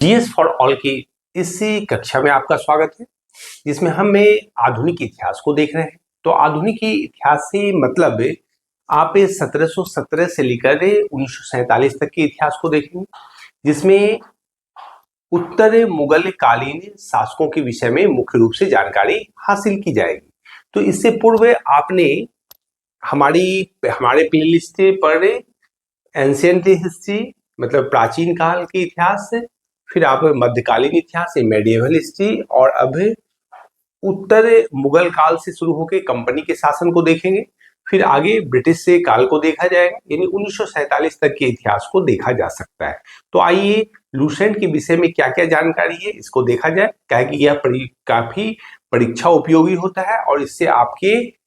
GS for all की इसी कक्षा में आपका स्वागत है, जिसमें हमें आधुनिक इतिहास को देख रहे हैं। तो आधुनिक इतिहास से मतलब आप 1717 से लेकर 1947 तक के इतिहास को देखेंगे, जिसमें उत्तर मुगल कालीन शासकों के विषय में मुख्य रूप से जानकारी हासिल की जाएगी। तो इससे पूर्व आपने हमारे प्लेलिस्ट पर एंशिएंट हिस्ट्री मतलब प्राचीन काल के इतिहास, फिर आप मध्यकालीन इतिहास मेडिएवल हिस्ट्री, और अब उत्तर मुगल काल से शुरू होकर कंपनी के शासन को देखेंगे। फिर आगे ब्रिटिश से काल को देखा जाएगा, यानी 1947 तक के इतिहास को देखा जा सकता है। तो आइए लूसेंट के विषय में क्या क्या जानकारी है इसको देखा जाए, क्या कि यह काफी परीक्षा उपयोगी होता है और इससे आपके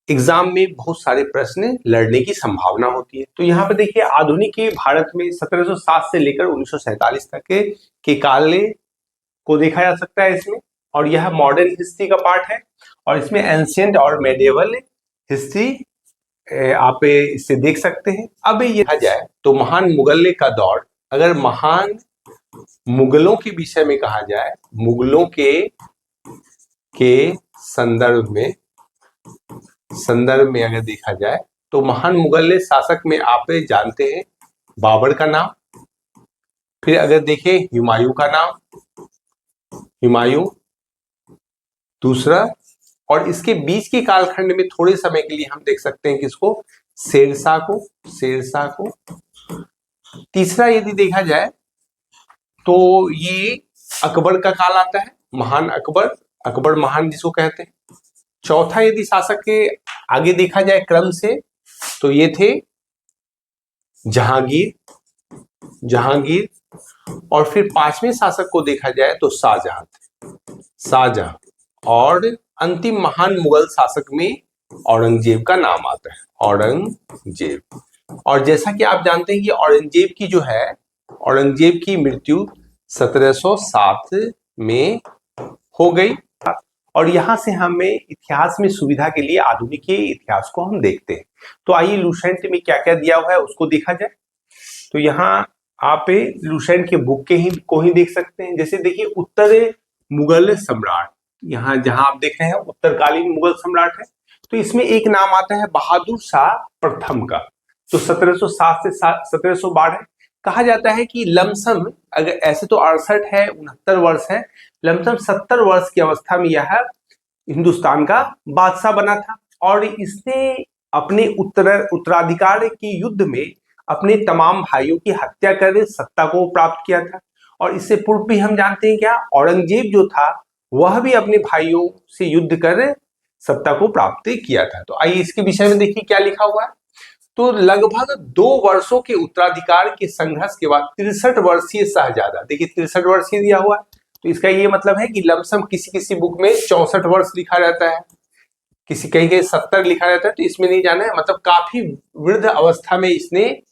एग्जाम में बहुत सारे प्रश्न लड़ने की संभावना होती है। तो यहाँ पे देखिए आधुनिक भारत में 1707 से लेकर 1947 तक के काल को देखा जा सकता है इसमें, और यह मॉडर्न हिस्ट्री का पार्ट है। और इसमें एंशिएंट और मेडिएवल हिस्ट्री आप इससे देख सकते हैं। अब ये कहा जाए तो महान मुगल का दौर, अगर महान मुगलों के विषय में कहा जाए, मुगलों के संदर्भ में अगर देखा जाए तो महान मुगल शासक में आप जानते हैं बाबर का नाम, फिर अगर देखें हुमायूं का नाम, हुमायूं दूसरा, और इसके बीच के कालखंड में थोड़े समय के लिए हम देख सकते हैं किसको, शेरशाह को। तीसरा यदि देखा जाए तो ये अकबर का काल आता है, महान अकबर महान जिसको कहते हैं। चौथा यदि शासक के आगे देखा जाए क्रम से तो ये थे जहांगीर, और फिर पांचवें शासक को देखा जाए तो शाहजहां, और अंतिम महान मुगल शासक में औरंगजेब का नाम आता है, औरंगजेब। और जैसा कि आप जानते हैं कि औरंगजेब की मृत्यु 1707 में हो गई। और यहां से हमें इतिहास में सुविधा के लिए आधुनिक इतिहास को हम देखते हैं। तो आइए लूसेंट में क्या क्या दिया हुआ है उसको देखा जाए। तो यहाँ आप लूसेंट के बुक को ही देख सकते हैं। जैसे देखिए उत्तर मुगल सम्राट, यहाँ जहां आप देख रहे हैं उत्तरकालीन मुगल सम्राट है, तो इसमें एक नाम आता है बहादुर शाह प्रथम का। तो 1707 से 1712 कहा जाता है कि लमसम, अगर ऐसे तो 68 है, 69 वर्ष है, लमसम 70 वर्ष की अवस्था में यह हिंदुस्तान का बादशाह बना था। और इसने अपने उत्तराधिकार की युद्ध में अपने तमाम भाइयों की हत्या कर सत्ता को प्राप्त किया था। और इससे पूर्व भी हम जानते हैं क्या, औरंगजेब जो था वह भी अपने भाइयों से युद्ध कर सत्ता को प्राप्त किया था। तो आइए इसके विषय में देखिए क्या लिखा हुआ है। तो लगभग 2 वर्षों के उत्तराधिकार के संघर्ष के बाद 63 वर्षीय शहजादा, देखिए 63 वर्षीय दिया हुआ है, तो इसका ये मतलब है कि लमसम किसी बुक में 64 वर्ष लिखा रहता है, कहीं 70 लिखा रहता है, तो इसमें नहीं जाना है। मतलब काफी वृद्ध अवस्था में इसने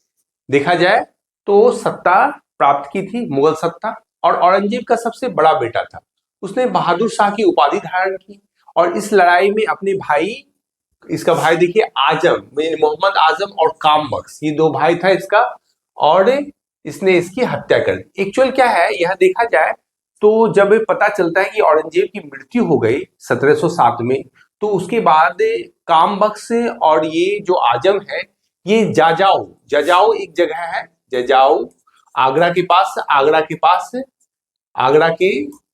देखा जाए तो सत्ता प्राप्त की थी, मुगल सत्ता। और औरंगजेब का सबसे बड़ा बेटा था, उसने बहादुर शाह की उपाधि धारण की। और इस लड़ाई में अपने भाई, इसका भाई देखिए आजम, मोहम्मद आजम और काम बख्श, ये 2 भाई था इसका, और इसने इसकी हत्या कर दी। एक्चुअल क्या है यह देखा जाए तो जब पता चलता है कि औरंगजेब की मृत्यु हो गई 1707 में, तो उसके बाद काम बख्श और ये जो आजम है, ये जजाऊ एक जगह है, जजाऊ आगरा के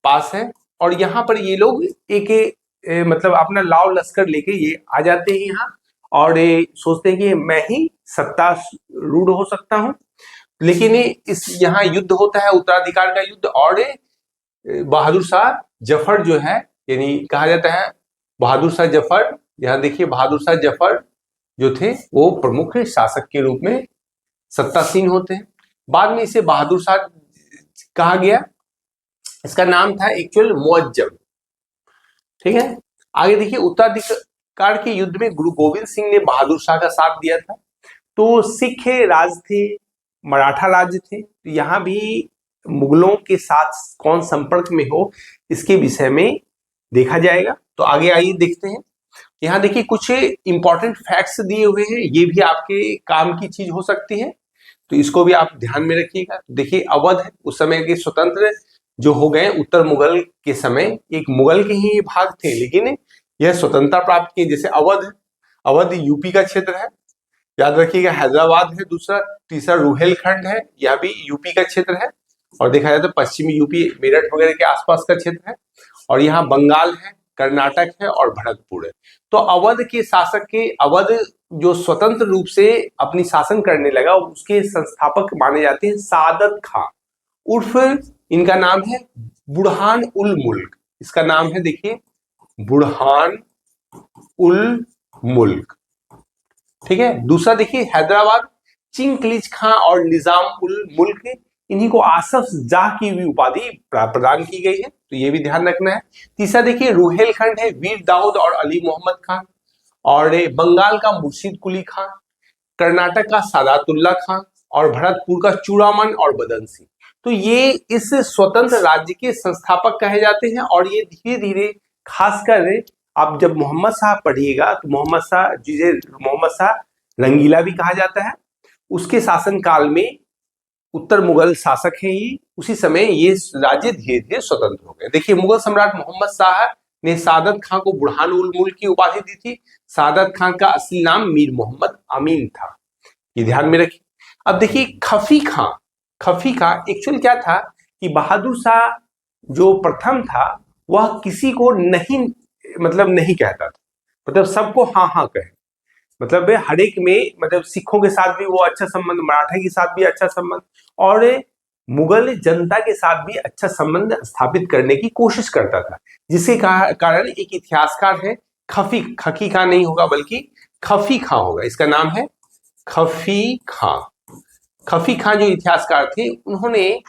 पास है। और यहाँ पर ये लोग एक मतलब अपना लाव लश्कर लेके ये आ जाते हैं यहाँ, और सोचते हैं कि मैं ही सत्तारूढ़ हो सकता हूँ। लेकिन इस यहाँ युद्ध होता है, उत्तराधिकार का युद्ध, और बहादुर शाह जफर जो है, यानी कहा जाता है बहादुर शाह जफर, यहाँ देखिए बहादुर शाह जफर जो थे वो प्रमुख शासक के रूप में सत्तासीन होते हैं। बाद में इसे बहादुर शाह कहा गया, इसका नाम था एक्चुअल मुअज्जम, ठीक है। आगे देखिए उत्तराधिकार के युद्ध में गुरु गोविंद सिंह ने बहादुर शाह का साथ दिया था। तो सिख राज थे, मराठा राज्य थे, तो यहाँ भी मुगलों के साथ कौन संपर्क में हो इसके विषय में देखा जाएगा। तो आगे आइए देखते हैं। यहाँ देखिए कुछ इंपॉर्टेंट फैक्ट्स दिए हुए हैं, ये भी आपके काम की चीज हो सकती है। तो इसको भी आप ध्यान में रखिएगा। देखिए अवध है, उस समय के स्वतंत्र जो हो गए उत्तर मुगल के समय, एक मुगल के ही ये भाग थे, लेकिन यह स्वतंत्रता प्राप्त किए। जैसे अवध है, अवध यूपी का क्षेत्र है, याद रखिएगा। हैदराबाद है दूसरा, तीसरा रुहेलखंड है, यह भी यूपी का क्षेत्र है। और देखा जाए तो पश्चिमी यूपी मेरठ वगैरह के आसपास का क्षेत्र है। और यहाँ बंगाल है, कर्नाटक है और भरतपुर है। तो अवध के शासक के, अवध जो स्वतंत्र रूप से अपनी शासन करने लगा, उसके संस्थापक माने जाते हैं सादत खां, उर्फ इनका नाम है बुरहान उल मुल्क। इसका नाम है देखिए बुरहान उल मुल्क, ठीक है। दूसरा देखिए हैदराबाद, चिंगलीज खां और निजाम उल मुल्क, इन्हीं को आसफ जाह की भी उपाधि प्रदान की गई है, तो ये भी ध्यान रखना है। तीसरा देखिए रुहेलखंड है, वीर दाऊद और अली मोहम्मद खान। और बंगाल का मुर्शिद कुली खान, कर्नाटक का सादातुल्ला खान और भरतपुर का चूड़ामन और बदन सिंह। तो ये इस स्वतंत्र राज्य के संस्थापक कहे जाते हैं। और ये धीरे धीरे, खासकर आप जब मोहम्मद शाह पढ़िएगा तो मोहम्मद शाह, जिसे मोहम्मद शाह रंगीला भी कहा जाता है, उसके शासन काल में उत्तर मुगल शासक हैं ये, उसी समय ये राज्य धीरे धीरे स्वतंत्र हो गए। देखिए मुगल सम्राट मोहम्मद शाह ने सादत खां को बुरहान उल मुल्क की उपाधि दी थी। सादत खां का असली नाम मीर मोहम्मद अमीन था, ये ध्यान में रखिए। अब देखिए खफी खां, खफी खां एक्चुअल क्या था कि बहादुर शाह जो प्रथम था वह किसी को नहीं, मतलब नहीं कहता था, मतलब सबको हाँ हाँ कहे, मतलब हर एक में, मतलब सिखों के साथ भी वो अच्छा संबंध, मराठा के साथ भी अच्छा संबंध, और मुगल जनता के साथ भी अच्छा संबंध स्थापित करने की कोशिश करता था। जिसके कारण एक इतिहासकार है, खफी खां नहीं होगा बल्कि खफी खां होगा, इसका नाम है खफी खां। खफी खां जो इतिहासकार थे, उन्होंने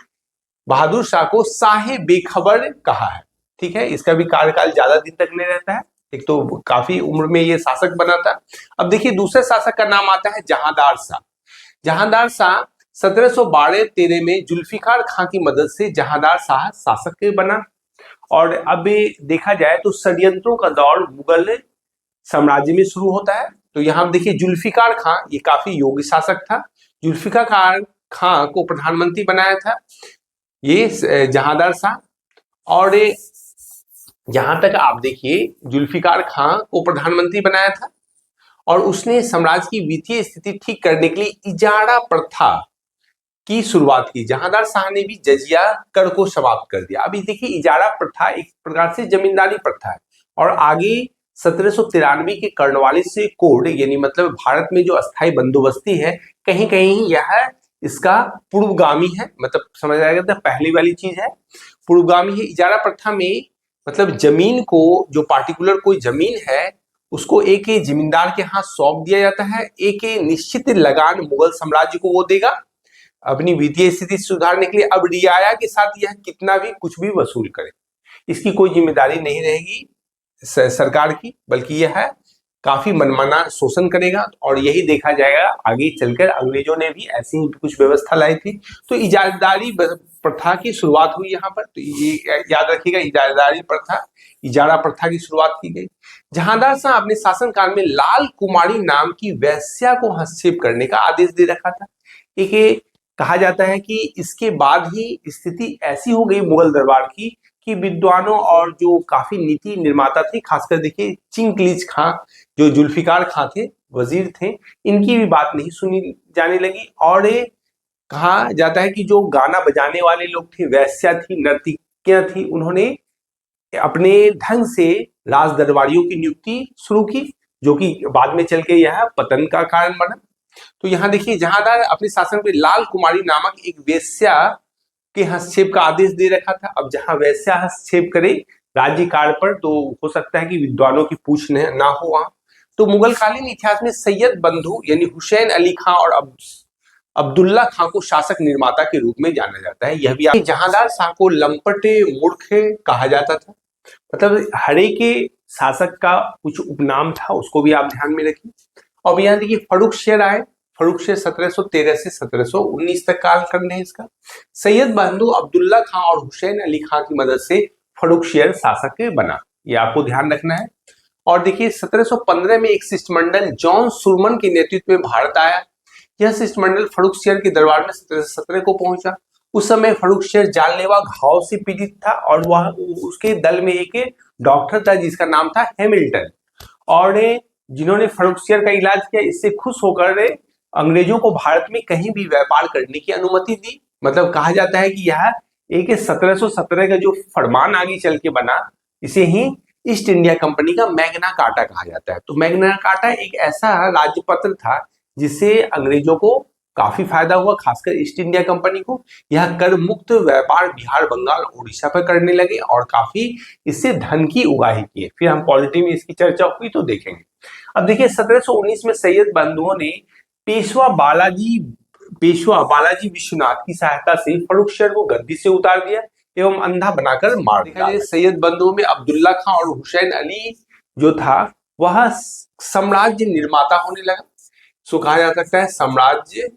बहादुर शाह को साहे बेखबर कहा है, ठीक है। इसका भी कार्यकाल ज्यादा दिन तक नहीं रहता है, एक तो काफी उम्र में ये शासक बना था। अब देखिए दूसरे शासक का नाम आता है जहांदार शाह। जहांदार शाह 1712-13 में जुल्फिकार खां की मदद से जहांदार शाह शासक बना। और अब देखा जाए तो षड्यंत्रों का दौर मुगल साम्राज्य में शुरू होता है। तो यहाँ देखिए जुल्फिकार खां ये काफी योग्य शासक था। जुल्फिकार खां को प्रधानमंत्री बनाया था ये जहांदार शाह। और जहां तक आप देखिए जुल्फिकार खां को प्रधानमंत्री बनाया था, और उसने साम्राज्य की वित्तीय स्थिति ठीक करने के लिए इजारा प्रथा की शुरुआत की। जहांदार शाह ने भी जजिया कर को समाप्त कर दिया। अभी देखिए इजारा प्रथा एक प्रकार से जमींदारी प्रथा है, और आगे 1793 के कर्नवालिस कोड, यानी मतलब भारत में जो अस्थायी बंदोबस्ती है, कहीं कहीं यह इसका पूर्वगामी है, मतलब समझ आएगा तो पहली वाली चीज है, पूर्वगामी है। इजारा प्रथा में मतलब जमीन को, जो पार्टिकुलर कोई जमीन है, उसको एक जमींदार के हाथ सौंप दिया जाता है। एक निश्चित लगान मुगल साम्राज्य को वो देगा अपनी वित्तीय स्थिति सुधारने के लिए। अब रियाया के साथ यह कितना भी कुछ भी वसूल करे, इसकी कोई जिम्मेदारी नहीं रहेगी सरकार की, बल्कि यह काफी मनमाना शोषण करेगा। और यही देखा जाएगा आगे चलकर, अंग्रेजों ने भी ऐसी ही कुछ व्यवस्था लाई थी। तो इजारादारी प्रथा की शुरुआत हुई यहाँ पर, तो ये याद रखिएगा, इजारा प्रथा की शुरुआत की गई। जहांदार शाह अपने शासनकाल में लाल कुमारी नाम की वेश्या को हस्तक्षेप करने का आदेश दे रखा था। एक कहा जाता है कि इसके बाद ही स्थिति ऐसी हो गई मुगल दरबार की कि विद्वानों और जो काफी नीति निर्माता थे, खासकर देखिए चिंगलीज खां जो जुल्फिकार खां थे, वजीर थे, इनकी भी बात नहीं सुनी जाने लगी। और कहा जाता है कि जो गाना बजाने वाले लोग थे, वेश्या थी, नर्तकियां थी, उन्होंने अपने ढंग से राज दरबारियों की नियुक्ति शुरू की, जो कि बाद में चल के यह पतन का कारण बना। तो यहाँ देखिए जहांदार अपने शासन में लाल कुमारी नामक एक वेश्या के हस्तक्षेप का आदेश दे रखा था। अब जहां वैसा हस्तक्षेप करे राज्य कार्य पर, तो हो सकता है कि विद्वानों की पूछ ना हो वहां। तो मुगल कालीन इतिहास में सैयद बंधु यानी हुसैन अली खां और अब्दुल्ला खां को शासक निर्माता के रूप में जाना जाता है। यह भी जहांदार शाह को लंपटे मूर्ख कहा जाता था, मतलब हरे के शासक का कुछ उपनाम था, उसको भी आप ध्यान में रखिए। अब यहाँ देखिए फर्रुख शेर आए, फर्रुख शेर 1713 से 1719 तक कालखंड है इसका। सैयद बंधु अब्दुल्ला खां और हुसैन अली खां की मदद से फर्रुख शेर शासक बना, ये आपको ध्यान रखना है। और देखिए 1715 में एक शिष्टमंडल जॉन सुरमन के नेतृत्व में भारत आया। यह शिष्टमंडल फर्रुखसियर के दरबार में 1717 को पहुंचा। उस समय फर्रुखसियर जानलेवा घाव से पीड़ित था और वह उसके दल में एक डॉक्टर था जिसका नाम था हैमिल्टन, और जिन्होंने फर्रुखसियर का इलाज किया। इससे खुश होकर अंग्रेजों को भारत में कहीं भी व्यापार करने की अनुमति दी। मतलब कहा जाता है कि यह एक 1717 का जो फरमान आगे चल के बना, इसे ही ईस्ट इंडिया कंपनी का मैग्ना कार्टा कहा जाता है। तो मैग्ना कार्टा एक ऐसा राज्यपत्र था जिससे अंग्रेजों को काफी फायदा हुआ, खासकर ईस्ट इंडिया कंपनी को। यह कर मुक्त व्यापार बिहार, बंगाल, उड़ीसा पर करने लगे और काफी इससे धन की उगाही की। फिर हम पॉलिटी में इसकी चर्चा हुई तो देखेंगे। अब देखिए 1719 में सैयद बंधुओं ने पेशवा बालाजी विश्वनाथ की सहायता से फर्रुखसियर को गद्दी से उतार दिया एवं अंधा बनाकर मार दिया। सैयद बंधुओं में अब्दुल्ला खां और हुसैन अली जो था वह साम्राज्य निर्माता होने लगा। सो कहा जा सकता है साम्राज्य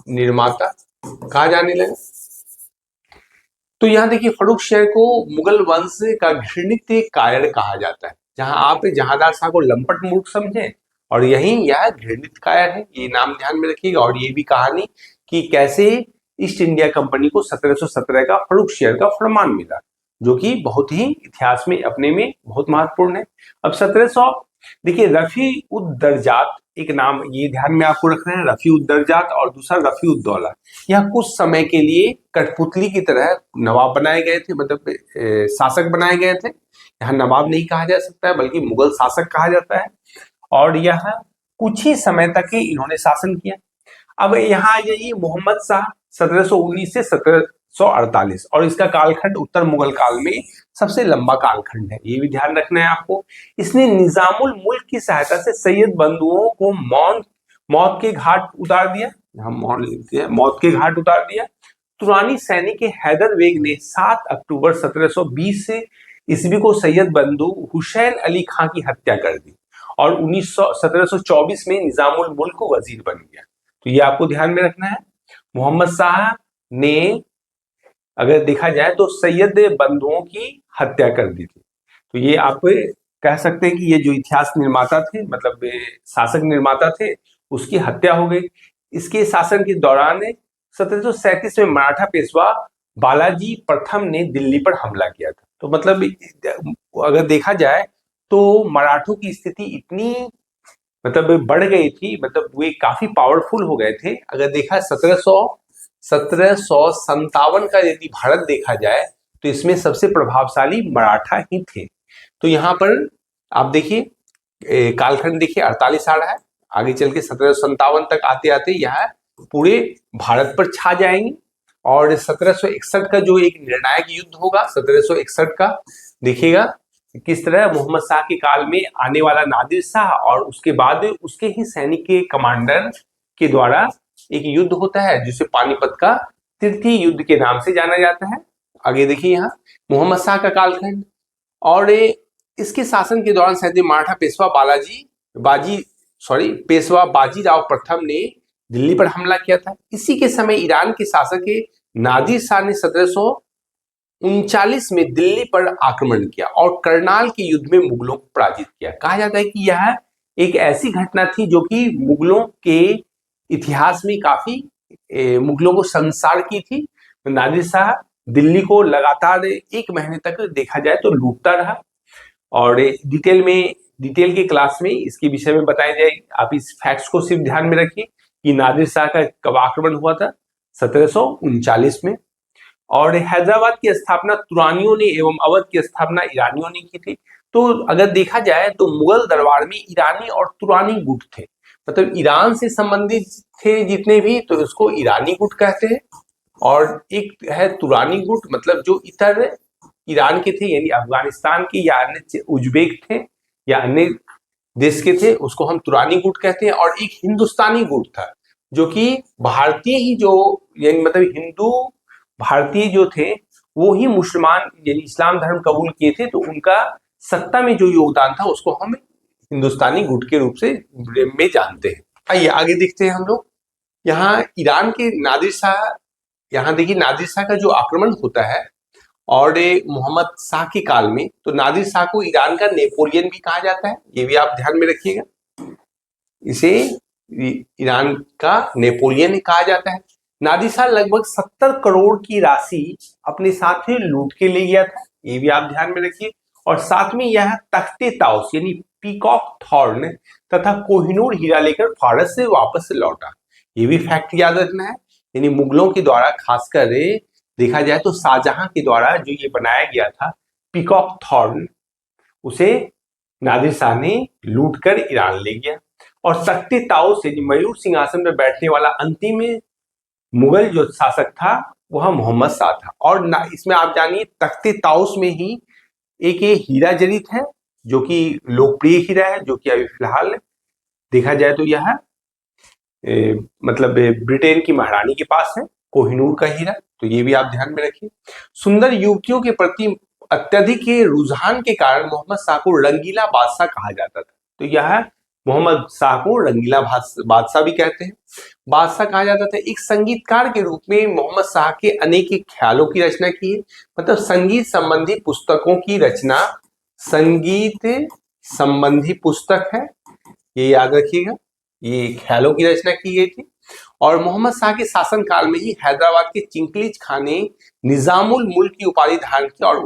निर्माता कहा जाने लगा। तो यहाँ देखिए फर्रुखसियर को मुगल वंश का घृणित कायर कहा जाता है। जहां आप जहांदार शाह को लंपट मूर्ख समझे और यही यह घृणित कायर है, ये नाम ध्यान में रखिएगा। और ये भी कहानी कि कैसे ईस्ट इंडिया कंपनी को 1717 का फर्रुखसियर का फरमान मिला, जो कि बहुत ही इतिहास में अपने में बहुत महत्वपूर्ण है। अब 1700 देखिए रफी उद दरजात एक नाम ये ध्यान में आपको रखना है, रफी उद दरजात और दूसरा रफी उद दौला। यह कुछ समय के लिए कठपुतली की तरह नवाब बनाए गए थे, मतलब शासक बनाए गए थे। यहाँ नवाब नहीं कहा जा सकता है बल्कि मुगल शासक कहा जाता है, और यह कुछ ही समय तक ही इन्होंने शासन किया। अब यहाँ आ जाइए मोहम्मद शाह 1719 से 1748, और इसका कालखंड उत्तर मुगल काल में सबसे लंबा कालखंड है, ये भी ध्यान रखना है आपको। इसने निजामुल मुल्क की सहायता से सैयद बंधुओं को मौत के घाट उतार दिया। हम मौत के घाट उतार दिया। तुरानी सैनिक हैदर बेग ने 7 अक्टूबर 1720 से ईस्वी को सैयद बंधु हुसैन अली खां की हत्या कर दी और 1724 में निजामुल मुल्क को वजीर बन गया। तो ये आपको ध्यान में रखना है। मोहम्मद शाह ने अगर देखा जाए तो सैयद बंधुओं की हत्या कर दी थी। तो ये आप कह सकते हैं कि ये जो इतिहास निर्माता थे, मतलब शासक निर्माता थे, उसकी हत्या हो गई। इसके शासन के दौरान 1737 में मराठा पेशवा बालाजी प्रथम ने दिल्ली पर हमला किया था। तो मतलब अगर देखा जाए तो मराठों की स्थिति इतनी मतलब बढ़ गई थी, मतलब वे काफी पावरफुल हो गए थे। अगर देखा 1757 का यदि भारत देखा जाए तो इसमें सबसे प्रभावशाली मराठा ही थे। तो यहाँ पर आप देखिए कालखंड देखिए 48 आ रहा है, आगे चल के 1757 तक आते आते यह पूरे भारत पर छा जाएंगे। और 1761 का जो एक निर्णायक युद्ध होगा 1761 का, देखिएगा किस तरह मोहम्मद शाह के काल में आने वाला नादिर शाह और उसके बाद उसके ही सैनिक के कमांडर के द्वारा एक युद्ध होता है जिसे पानीपत का तृतीय युद्ध के नाम से जाना जाता है। आगे देखिए यहाँ मोहम्मद शाह का कालखंड, और इसके शासन के दौरान सैयद मराठा पेशवा बाजीराव प्रथम ने दिल्ली पर हमला किया था। इसी के समय ईरान के शासक नादिर शाह ने 1739 में दिल्ली पर आक्रमण किया और करनाल के युद्ध में मुगलों को पराजित किया। कहा जाता है कि यह एक ऐसी घटना थी जो कि मुगलों के इतिहास में काफी मुगलों को संसार की थी। नादिर शाह दिल्ली को लगातार 1 महीने तक देखा जाए तो लूटता रहा, और डिटेल के क्लास में इसके विषय में बताया जाएगी। आप इस फैक्ट्स को सिर्फ ध्यान में रखिए कि नादिर शाह का कब आक्रमण हुआ था, 1739 में। और हैदराबाद की स्थापना तुरानियों ने एवं अवध की स्थापना ईरानियों ने की थी। तो अगर देखा जाए तो मुगल दरबार में ईरानी और तुरानी गुट थे, मतलब ईरान से संबंधित थे जितने भी, तो इसको ईरानी गुट कहते हैं। और एक है तुरानी गुट, मतलब जो इतर ईरान के थे, यानी अफगानिस्तान के या अन्य उज्बेक थे या अन्य देश के थे, उसको हम तुरानी गुट कहते हैं। और एक हिंदुस्तानी गुट था जो कि भारतीय ही जो यानी मतलब हिंदू भारतीय जो थे वो ही मुसलमान यानी इस्लाम धर्म कबूल किए थे, तो उनका सत्ता में जो योगदान था उसको हम हिंदुस्तानी गुट के रूप से में जानते हैं। आइए आगे देखते हैं हम लोग। यहाँ ईरान के नादिर शाह, यहाँ देखिए नादिर शाह का जो आक्रमण होता है और मोहम्मद शाह के काल में, तो नादिर शाह को ईरान का नेपोलियन भी कहा जाता है, ये भी आप ध्यान में रखिएगा। इसे ईरान का नेपोलियन कहा जाता है। नादिर शाह लगभग 70 करोड़ की राशि अपने साथ ही लूट के ले गया था, ये भी आप ध्यान में रखिए। और साथ में यह तख्ते ताउस यानी पीकॉक थॉर्न तथा कोहिनूर हीरा लेकर फारस से वापस लौटा, ये भी फैक्ट याद रखना है। यानी मुगलों के द्वारा, खासकर देखा जाए तो शाहजहां के द्वारा जो ये बनाया गया था पीकॉक थॉर्न, उसे नादिर शाह ने लूट कर ईरान ले गया। और तख्ते ताउस यानी मयूर सिंहासन में बैठने वाला अंतिम मुगल जो शासक था वह मोहम्मद शाह था। और इसमें आप जानिए तख्ते ताउस में ही एक ये हीरा जड़ित है जो कि लोकप्रिय हीरा है, जो कि अभी फिलहाल देखा जाए तो यह मतलब ब्रिटेन की महारानी के पास है, कोहिनूर का हीरा। तो ये भी आप ध्यान में रखिए। सुंदर युवतियों के प्रति अत्यधिक रुझान के कारण मोहम्मद शाह को रंगीला बादशाह कहा जाता था। तो यह मोहम्मद शाह को रंगीला बादशाह भी कहते हैं, बादशाह कहा जाता था। एक संगीतकार के रूप में मोहम्मद शाह के अनेक ख्यालों की रचना की है, मतलब संगीत संबंधी पुस्तकों की रचना, संगीत संबंधी पुस्तक है, ये याद रखिएगा, ये ख्यालों की रचना की गई थी। और मोहम्मद शाह के शासनकाल में ही हैदराबाद के चिंकलीज खान ने निजामुल मुल्क की उपाधि धारण की और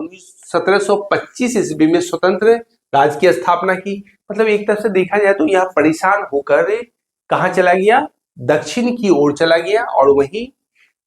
1725 ईस्वी में स्वतंत्र राज्य की स्थापना की। मतलब एक तरह से देखा जाए तो यह परेशान होकर कहाँ चला गया, दक्षिण की ओर चला गया, और वहीं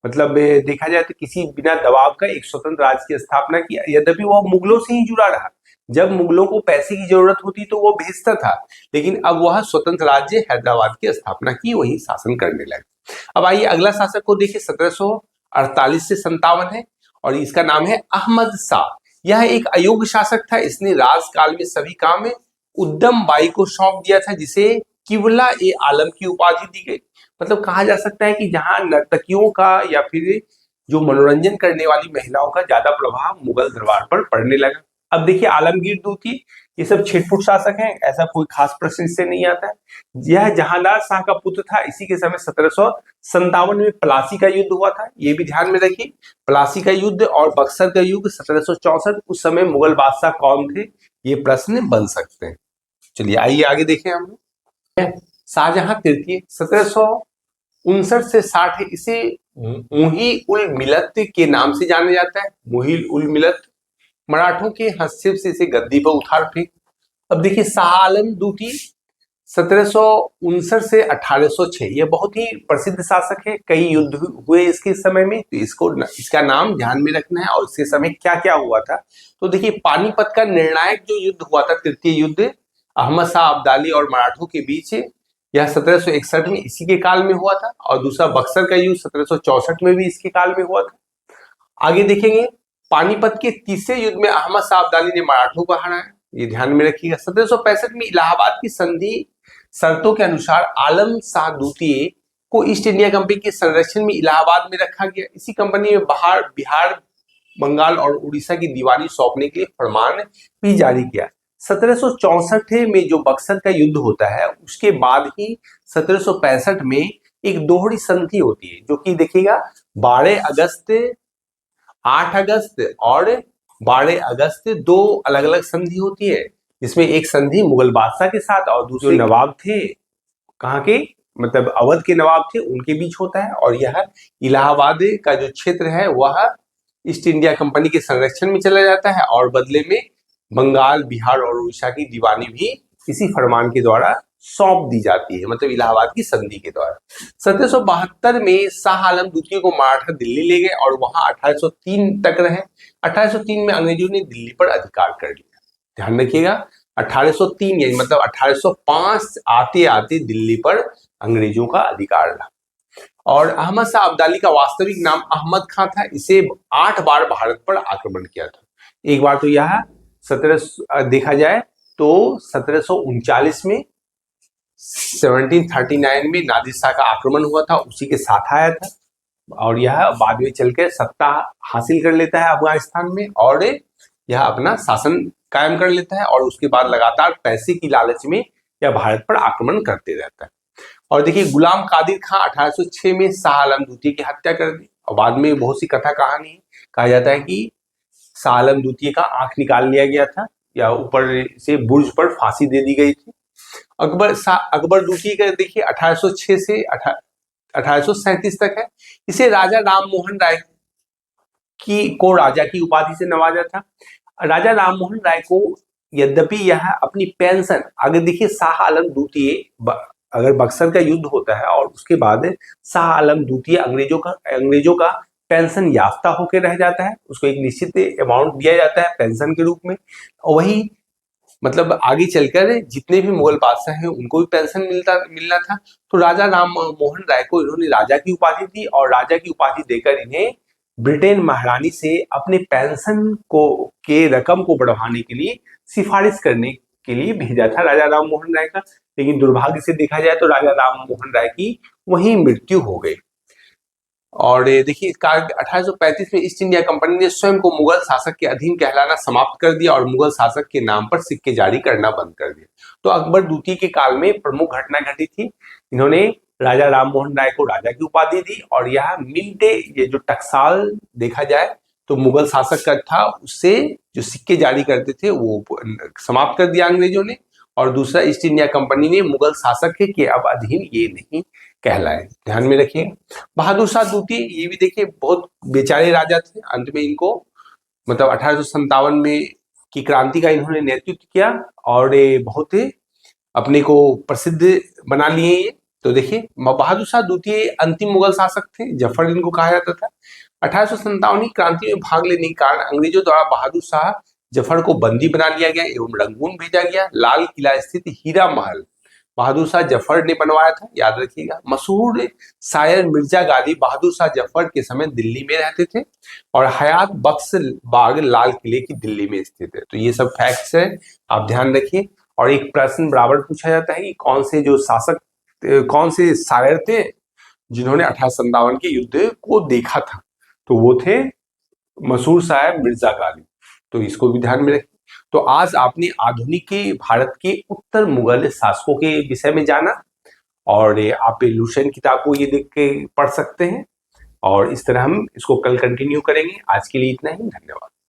मतलब देखा जाए तो किसी बिना दबाव का एक स्वतंत्र राज्य की स्थापना की। यद्यपि वह मुगलों से ही जुड़ा रहा, जब मुगलों को पैसे की जरूरत होती तो वो भेजता था, लेकिन अब वह स्वतंत्र राज्य हैदराबाद की स्थापना की, वही शासन करने लगे। अब आइए अगला शासक को देखिए, 1748 से 57 है और इसका नाम है अहमद शाह। यह एक अयोग्य शासक था, इसने राजकाल में सभी काम उद्दम बाई को सौंप दिया था, जिसे किबला ए आलम की उपाधि दी गई। मतलब कहा जा सकता है कि जहां नर्तकियों का या फिर जो मनोरंजन करने वाली महिलाओं का ज्यादा प्रभाव मुगल दरबार पर पड़ने लगा। अब देखिए आलमगीर दूती, ये सब छिटपुट शासक हैं, ऐसा कोई खास प्रश्न इससे नहीं आता है। यह जहांदार शाह का पुत्र था। इसी के समय 1757 में प्लासी का युद्ध हुआ था, ये भी ध्यान में रखिए। प्लासी का युद्ध और बक्सर का युद्ध 1764, उस समय मुगल बादशाह कौन थे, ये प्रश्न बन सकते हैं। चलिए आइए आगे देखें हम। शाहजहां तृतीय 1759 से 60, इसे मुही उल मिलत के नाम से जाना जाता है। मुही उल मिलत मराठों के हस्तक्षेप से इसे गद्दी पर उतार फेंक। अब देखिए शाह आलम दूती 1759 से 1806, यह बहुत ही प्रसिद्ध शासक है, कई युद्ध हुए इसके समय में, तो इसका नाम ध्यान में रखना है और इसके समय क्या क्या हुआ था। तो देखिए पानीपत का निर्णायक जो युद्ध हुआ था, तृतीय युद्ध अहमद शाह अब्दाली और मराठों के बीच, यह 1761 में इसी के काल में हुआ था। और दूसरा बक्सर का युद्ध 1764 में भी इसके काल में हुआ था। आगे देखेंगे पानीपत के तीसरे युद्ध में अहमद शाह अब्दाली ने मराठों को हराया, ये ध्यान में रखिएगा। 1765 में इलाहाबाद की संधि शर्तों के अनुसार आलम शाह द्वितीय को ईस्ट इंडिया कंपनी के संरक्षण में इलाहाबाद में रखा गया। इसी कंपनी में बिहार, बंगाल और उड़ीसा की दीवानी सौंपने के लिए फरमान भी जारी किया। 1764 में जो बक्सर का युद्ध होता है, उसके बाद ही 1765 में एक दोहरी संधि होती है, जो कि देखिएगा 12 अगस्त, 8 अगस्त और 12 अगस्त, दो अलग अलग संधि होती है, जिसमें एक संधि मुगल बादशाह के साथ और दूसरे नवाब थे, कहाँ के, मतलब अवध के नवाब थे, उनके बीच होता है। और यह इलाहाबाद का जो क्षेत्र है वह ईस्ट इंडिया कंपनी के संरक्षण में चला जाता है और बदले में बंगाल, बिहार और उड़ीसा की दीवानी भी इसी फरमान के द्वारा सौंप दी जाती है, मतलब इलाहाबाद की संधि के द्वारा। 1772 में शाह आलम द्वितीय को मराठा दिल्ली ले गए और वहां 1803 तक रहे। 1803 में अंग्रेजों ने दिल्ली पर अधिकार कर लिया, ध्यान रखिएगा 1803 यानी मतलब 1805 आते आते दिल्ली पर अंग्रेजों का अधिकार रहा। और अहमद शाह अब्दाली का वास्तविक नाम अहमद खां था। इसे 8 बार भारत पर आक्रमण किया था। एक बार तो यह 17 देखा जाए तो 1739 में 1739 में नादिर शाह का आक्रमण हुआ था, उसी के साथ आया था और यह बाद में चलकर सत्ता हासिल कर लेता है अफगानिस्तान में और यह अपना शासन कायम कर लेता है और उसके बाद लगातार पैसे की लालच में यह भारत पर आक्रमण करते रहता है। और देखिए गुलाम कादिर खां 1806 में शाह आलम द्वितीय की हत्या कर दी और बाद में बहुत सी कथा कहानी है। कहा जाता है कि शाह आलम द्वितीय का आंख निकाल लिया गया था या ऊपर से बुर्ज पर फांसी दे दी गई थी। अकबर द्वितीय का देखिए 1806 से 1837 तक है। इसे राजा राम मोहन राय को राजा की उपाधि से नवाजा था। राजा राम मोहन राय को यद्यपि यह अपनी पेंशन, अगर देखिए शाह आलम द्वितीय, अगर बक्सर का युद्ध होता है और उसके बाद शाह आलम द्वितीय अंग्रेजों का पेंशन याफ्ता होकर रह जाता है, उसको एक निश्चित अमाउंट दिया जाता है पेंशन के रूप में। और वही मतलब आगे चलकर जितने भी मुगल बादशाह हैं उनको भी पेंशन मिलना था। तो राजा राम मोहन राय को इन्होंने राजा की उपाधि दी और राजा की उपाधि देकर इन्हें ब्रिटेन महारानी से अपने पेंशन के रकम को बढ़ाने के लिए सिफारिश करने के लिए भेजा था राजा राम मोहन राय का। लेकिन दुर्भाग्य से देखा जाए तो राजा राम मोहन राय की वहीं मृत्यु हो गई। और देखिए 1835 में ईस्ट इंडिया कंपनी ने स्वयं को मुगल शासक के अधीन कहलाना समाप्त कर दिया और मुगल शासक के नाम पर सिक्के जारी करना बंद कर दिया। तो अकबर द्वितीय के काल में प्रमुख घटना घटी थी। इन्होंने राजा राम मोहन राय को राजा की उपाधि दी और यह मिंट, ये जो टकसाल देखा जाए तो मुगल शासक का था, उससे जो सिक्के जारी करते थे वो समाप्त कर दिया अंग्रेजों ने। और दूसरा, ईस्ट इंडिया कंपनी ने मुगल शासक के अब अधीन ये नहीं कहलाए, ध्यान में रखिएगा। बहादुर शाह द्वितीय, ये भी देखिए बहुत बेचारे राजा थे। अंत में इनको मतलब 1857 में की क्रांति का इन्होंने नेतृत्व किया और बहुत अपने को प्रसिद्ध बना लिए ये। तो देखिए बहादुर शाह द्वितीय अंतिम मुगल शासक थे, जफर इनको कहा जाता था। 1857 की क्रांति में भाग लेने के कारण अंग्रेजों द्वारा बहादुर शाह जफर को बंदी बना लिया गया एवं रंगून भेजा गया। लाल किला स्थित हीरा महल बहादुर शाह जफर ने बनवाया था, याद रखिएगा। मशहूर शायर मिर्जा गालिब बहादुर शाह जफर के समय दिल्ली में रहते थे और हयात बख्श बाग लाल किले की दिल्ली में स्थित है। तो ये सब फैक्ट्स है, आप ध्यान रखिए। और एक प्रश्न बराबर पूछा जाता है कि कौन से शायर थे जिन्होंने 1857 के युद्ध को देखा था, तो वो थे मशहूर शायर मिर्जा गालिब। तो इसको भी ध्यान में रखिए। तो आज आपने आधुनिक के भारत के उत्तर मुगल शासकों के विषय में जाना और आप लुसेंट किताब को ये देख के पढ़ सकते हैं और इस तरह हम इसको कल कंटिन्यू करेंगे। आज के लिए इतना ही, धन्यवाद।